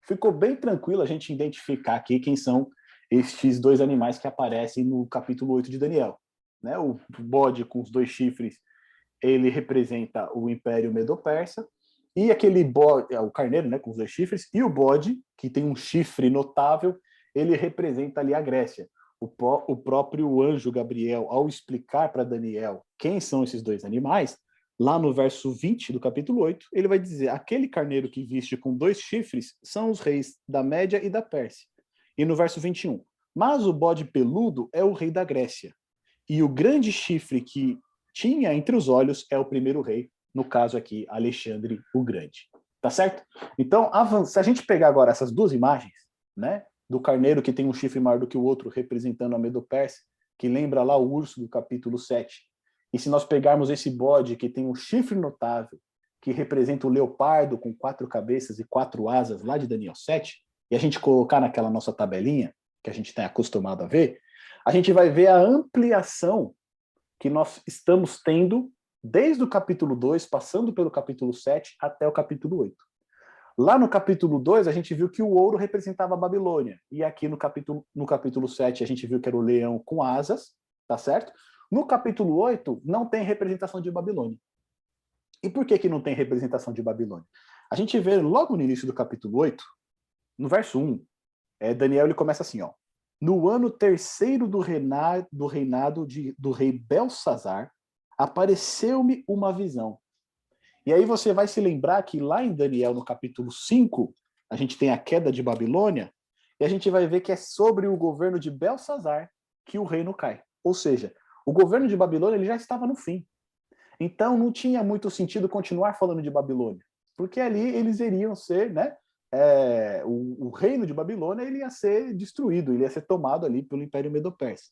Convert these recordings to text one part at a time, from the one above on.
ficou bem tranquilo a gente identificar aqui quem são estes dois animais que aparecem no capítulo 8 de Daniel. Né? O bode com os dois chifres, ele representa o Império Medo-Persa, e aquele bode, o carneiro, né, com os dois chifres, e o bode, que tem um chifre notável, ele representa ali a Grécia. O próprio anjo Gabriel, ao explicar para Daniel quem são esses dois animais, lá no verso 20 do capítulo 8, ele vai dizer: aquele carneiro que viste com dois chifres são os reis da Média e da Pérsia. E no verso 21, mas o bode peludo é o rei da Grécia. E o grande chifre que tinha entre os olhos é o primeiro rei, no caso aqui, Alexandre o Grande. Tá certo? Então, se a gente pegar agora essas duas imagens, né, do carneiro que tem um chifre maior do que o outro, representando a Medo-Pérsia, que lembra lá o urso do capítulo 7, e se nós pegarmos esse bode que tem um chifre notável, que representa o leopardo com 4 cabeças e 4 asas lá de Daniel 7, e a gente colocar naquela nossa tabelinha, que a gente está acostumado a ver, a gente vai ver a ampliação que nós estamos tendo desde o capítulo 2, passando pelo capítulo 7 até o capítulo 8. Lá no capítulo 2, a gente viu que o ouro representava a Babilônia. E aqui no capítulo 7, a gente viu que era o leão com asas, tá certo? No capítulo 8, não tem representação de Babilônia. E por que não tem representação de Babilônia? A gente vê logo no início do capítulo 8, no verso 1, Daniel ele começa assim, ó. No ano terceiro do reinado do rei Belsazar, apareceu-me uma visão. E aí você vai se lembrar que lá em Daniel, no capítulo 5, a gente tem a queda de Babilônia, e a gente vai ver que é sobre o governo de Belsazar que o reino cai. Ou seja, o governo de Babilônia ele já estava no fim. Então não tinha muito sentido continuar falando de Babilônia, porque ali eles iriam ser, né, o reino de Babilônia ele ia ser destruído, ele ia ser tomado ali pelo Império Medo-Persa.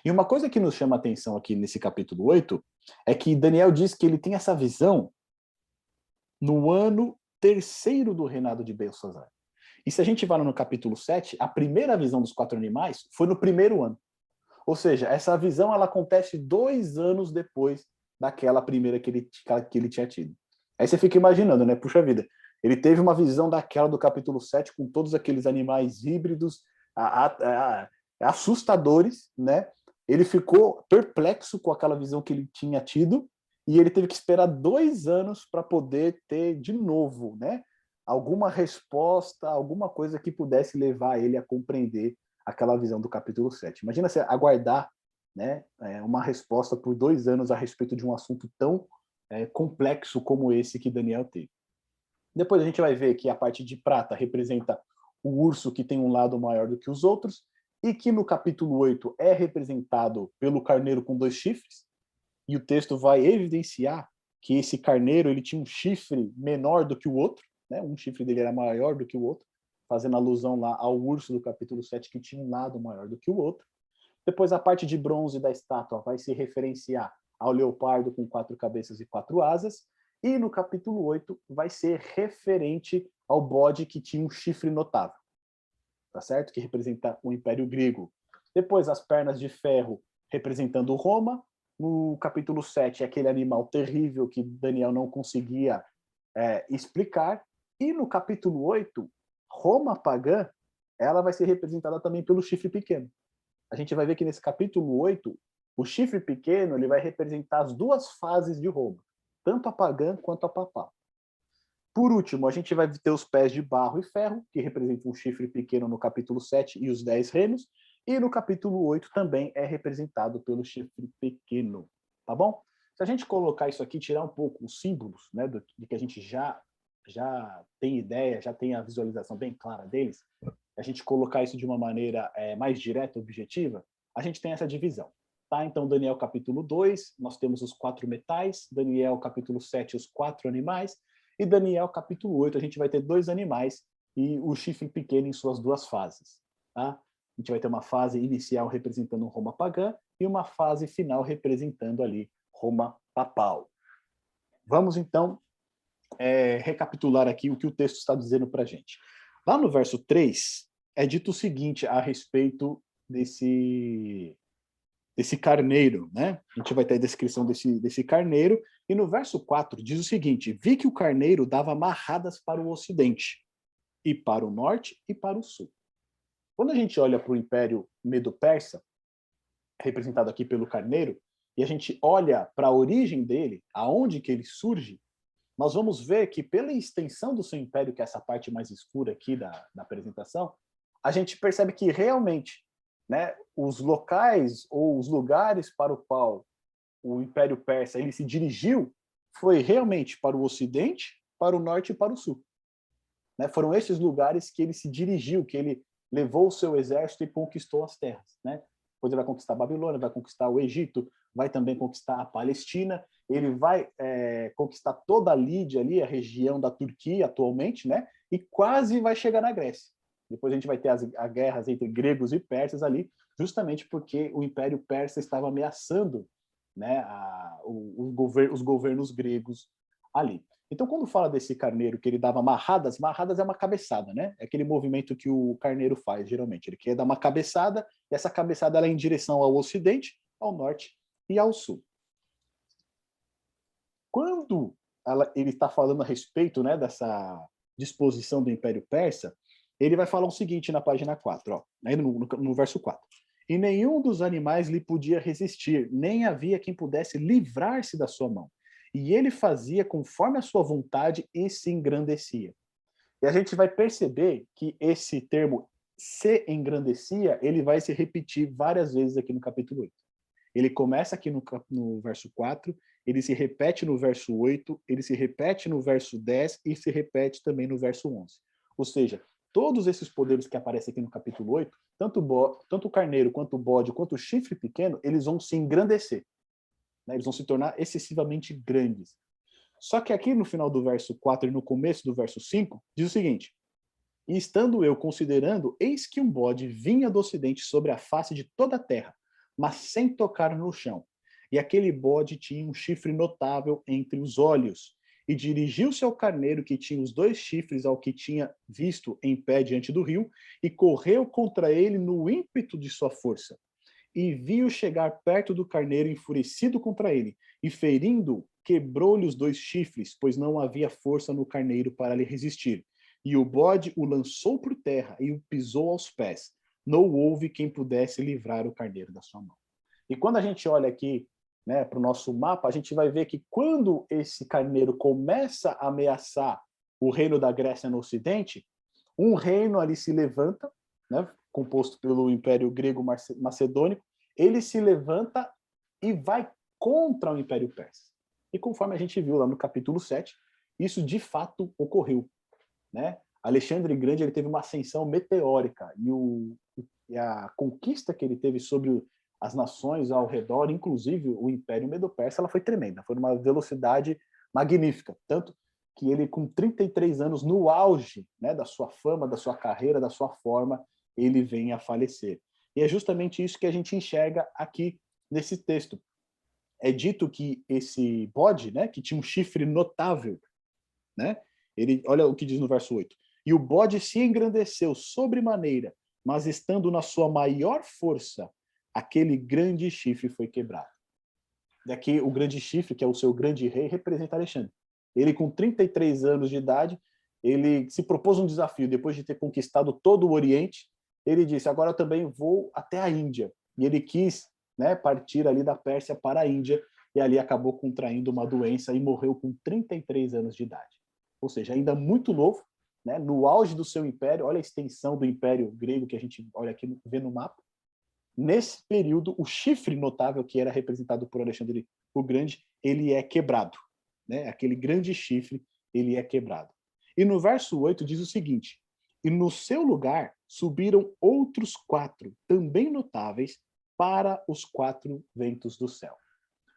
E uma coisa que nos chama a atenção aqui nesse capítulo 8 é que Daniel diz que ele tem essa visão no ano terceiro do reinado de Belsazar. E se a gente vai no capítulo 7, a primeira visão dos 4 animais foi no primeiro ano. Ou seja, essa visão ela acontece 2 anos depois daquela primeira que ele tinha tido. Aí você fica imaginando, né? Puxa vida, ele teve uma visão daquela do capítulo 7 com todos aqueles animais híbridos assustadores, né? Ele ficou perplexo com aquela visão que ele tinha tido e ele teve que esperar 2 anos para poder ter de novo, né? Alguma resposta, alguma coisa que pudesse levar ele a compreender aquela visão do capítulo 7. Imagina você aguardar, né, uma resposta por 2 anos a respeito de um assunto tão complexo como esse que Daniel teve. Depois a gente vai ver que a parte de prata representa o urso que tem um lado maior do que os outros, e que no capítulo 8 é representado pelo carneiro com 2 chifres, e o texto vai evidenciar que esse carneiro ele tinha um chifre menor do que o outro, né? Um chifre dele era maior do que o outro, fazendo alusão lá ao urso do capítulo 7, que tinha um lado maior do que o outro. Depois a parte de bronze da estátua vai se referenciar ao leopardo com 4 cabeças e 4 asas, e no capítulo 8 vai ser referente ao bode que tinha um chifre notável, tá certo? Que representa o Império Grego. Depois as pernas de ferro representando Roma. No capítulo 7 é aquele animal terrível que Daniel não conseguia explicar. E no capítulo 8, Roma pagã, ela vai ser representada também pelo chifre pequeno. A gente vai ver que nesse capítulo 8, o chifre pequeno ele vai representar as 2 fases de Roma, tanto a pagã quanto a papal. Por último, a gente vai ter os pés de barro e ferro, que representam um chifre pequeno no capítulo 7 e os 10 reinos, e no capítulo 8 também é representado pelo chifre pequeno, tá bom? Se a gente colocar isso aqui, tirar um pouco os símbolos, né, de que a gente já tem ideia, já tem a visualização bem clara deles, a gente colocar isso de uma maneira mais direta, objetiva, a gente tem essa divisão. Tá? Então, Daniel capítulo 2, nós temos os 4 metais, Daniel capítulo 7, os 4 animais, e Daniel capítulo 8, a gente vai ter 2 animais e o chifre pequeno em suas 2 fases. Tá? A gente vai ter uma fase inicial representando Roma pagã e uma fase final representando ali Roma papal. Vamos, então, recapitular aqui o que o texto está dizendo para a gente. Lá no verso 3, é dito o seguinte a respeito desse carneiro, né? A gente vai ter a descrição desse carneiro, e no verso 4 diz o seguinte: vi que o carneiro dava marradas para o ocidente. e para o norte e para o sul. Quando a gente olha para o Império Medo-Persa, representado aqui pelo carneiro, e a gente olha para a origem dele, aonde que ele surge, nós vamos ver que pela extensão do seu império, que é essa parte mais escura aqui da apresentação, a gente percebe que realmente, né, os locais ou os lugares para o qual o Império Persa ele se dirigiu foi realmente para o ocidente, para o norte e para o sul. Né? Foram esses lugares que ele se dirigiu, que ele levou o seu exército e conquistou as terras. Né? Depois ele vai conquistar a Babilônia, vai conquistar o Egito, vai também conquistar a Palestina, ele vai conquistar toda a Lídia ali, a região da Turquia atualmente, né? E quase vai chegar na Grécia. Depois a gente vai ter as guerras entre gregos e persas ali, justamente porque o Império Persa estava ameaçando, né, os governos gregos ali. Então, quando fala desse carneiro que ele dava marradas, marradas é uma cabeçada, né? É aquele movimento que o carneiro faz, geralmente. Ele quer dar uma cabeçada, e essa cabeçada ela é em direção ao ocidente, ao norte e ao sul. Quando ele está falando a respeito, né, dessa disposição do Império Persa, ele vai falar o seguinte na página 4, ó, aí no verso 4. E nenhum dos animais lhe podia resistir, nem havia quem pudesse livrar-se da sua mão. E ele fazia conforme a sua vontade e se engrandecia. E a gente vai perceber que esse termo se engrandecia, ele vai se repetir várias vezes aqui no capítulo 8. Ele começa aqui no verso 4, ele se repete no verso 8, ele se repete no verso 10 e se repete também no verso 11. Ou seja, todos esses poderes que aparecem aqui no capítulo 8, tanto o carneiro, quanto o bode, quanto o chifre pequeno, eles vão se engrandecer. Né? Eles vão se tornar excessivamente grandes. Só que aqui no final do verso 4 e no começo do verso 5, diz o seguinte: e estando eu considerando, eis que um bode vinha do ocidente sobre a face de toda a terra, mas sem tocar no chão. E aquele bode tinha um chifre notável entre os olhos. E dirigiu-se ao carneiro que tinha os 2 chifres ao que tinha visto em pé diante do rio, e correu contra ele no ímpeto de sua força. E viu chegar perto do carneiro enfurecido contra ele, e ferindo, quebrou-lhe os 2 chifres, pois não havia força no carneiro para lhe resistir. E o bode o lançou por terra e o pisou aos pés. Não houve quem pudesse livrar o carneiro da sua mão. E quando a gente olha aqui, né, para o nosso mapa, a gente vai ver que quando esse carneiro começa a ameaçar o reino da Grécia no ocidente, um reino ali se levanta, né, composto pelo Império Grego-Macedônico, ele se levanta e vai contra o Império Persa. E conforme a gente viu lá no capítulo 7, isso de fato ocorreu. Né? Alexandre Grande ele teve uma ascensão meteórica e a conquista que ele teve sobre as nações ao redor, inclusive o Império Medo-Persa, ela foi tremenda, foi uma velocidade magnífica, tanto que ele com 33 anos no auge, né, da sua fama, da sua carreira, da sua forma, ele vem a falecer. E é justamente isso que a gente enxerga aqui nesse texto. É dito que esse bode, né, que tinha um chifre notável, né, olha o que diz no verso 8. E o bode se engrandeceu sobremaneira, mas estando na sua maior força, aquele grande chifre foi quebrado. Daqui o grande chifre, que é o seu grande rei, representa Alexandre. Ele, com 33 anos de idade, ele se propôs um desafio. Depois de ter conquistado todo o Oriente, ele disse, agora eu também vou até a Índia. E ele quis, né, partir ali da Pérsia para a Índia, e ali acabou contraindo uma doença e morreu com 33 anos de idade. Ou seja, ainda muito novo, né, no auge do seu império. Olha a extensão do Império Grego que a gente olha aqui, vê no mapa. Nesse período, o chifre notável que era representado por Alexandre o Grande, ele é quebrado. Né? Aquele grande chifre, ele é quebrado. E no verso 8 diz o seguinte, e no seu lugar subiram outros 4, também notáveis, para os 4 ventos do céu.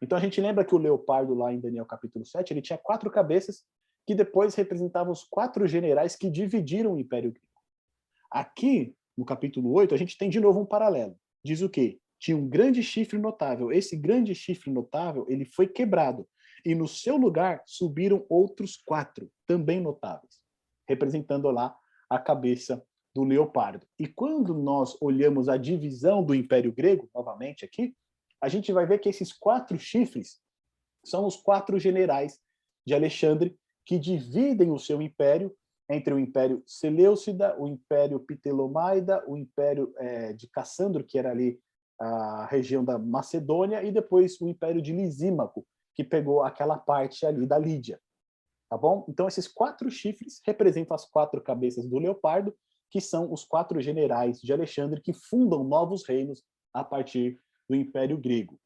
Então a gente lembra que o leopardo lá em Daniel capítulo 7, ele tinha 4 cabeças que depois representavam os 4 generais que dividiram o Império Grego. Aqui, no capítulo 8, a gente tem de novo um paralelo. Diz o quê? Tinha um grande chifre notável. Esse grande chifre notável, ele foi quebrado. E no seu lugar subiram outros 4, também notáveis, representando lá a cabeça do leopardo. E quando nós olhamos a divisão do Império Grego, novamente aqui, a gente vai ver que esses 4 chifres são os 4 generais de Alexandre que dividem o seu império entre o Império Seleucida, o Império Ptolomaida, o Império de Cassandro, que era ali a região da Macedônia, e depois o Império de Lisímaco, que pegou aquela parte ali da Lídia. Tá bom? Então, esses 4 chifres representam as 4 cabeças do leopardo, que são os 4 generais de Alexandre que fundam novos reinos a partir do Império Grego.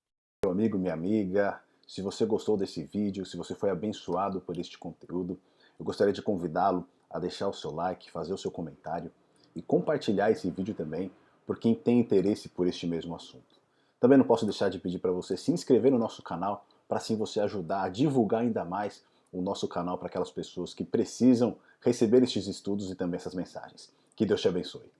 Meu amigo, minha amiga, se você gostou desse vídeo, se você foi abençoado por este conteúdo, eu gostaria de convidá-lo a deixar o seu like, fazer o seu comentário e compartilhar esse vídeo também por quem tem interesse por este mesmo assunto. Também não posso deixar de pedir para você se inscrever no nosso canal, para assim você ajudar a divulgar ainda mais o nosso canal para aquelas pessoas que precisam receber estes estudos e também essas mensagens. Que Deus te abençoe.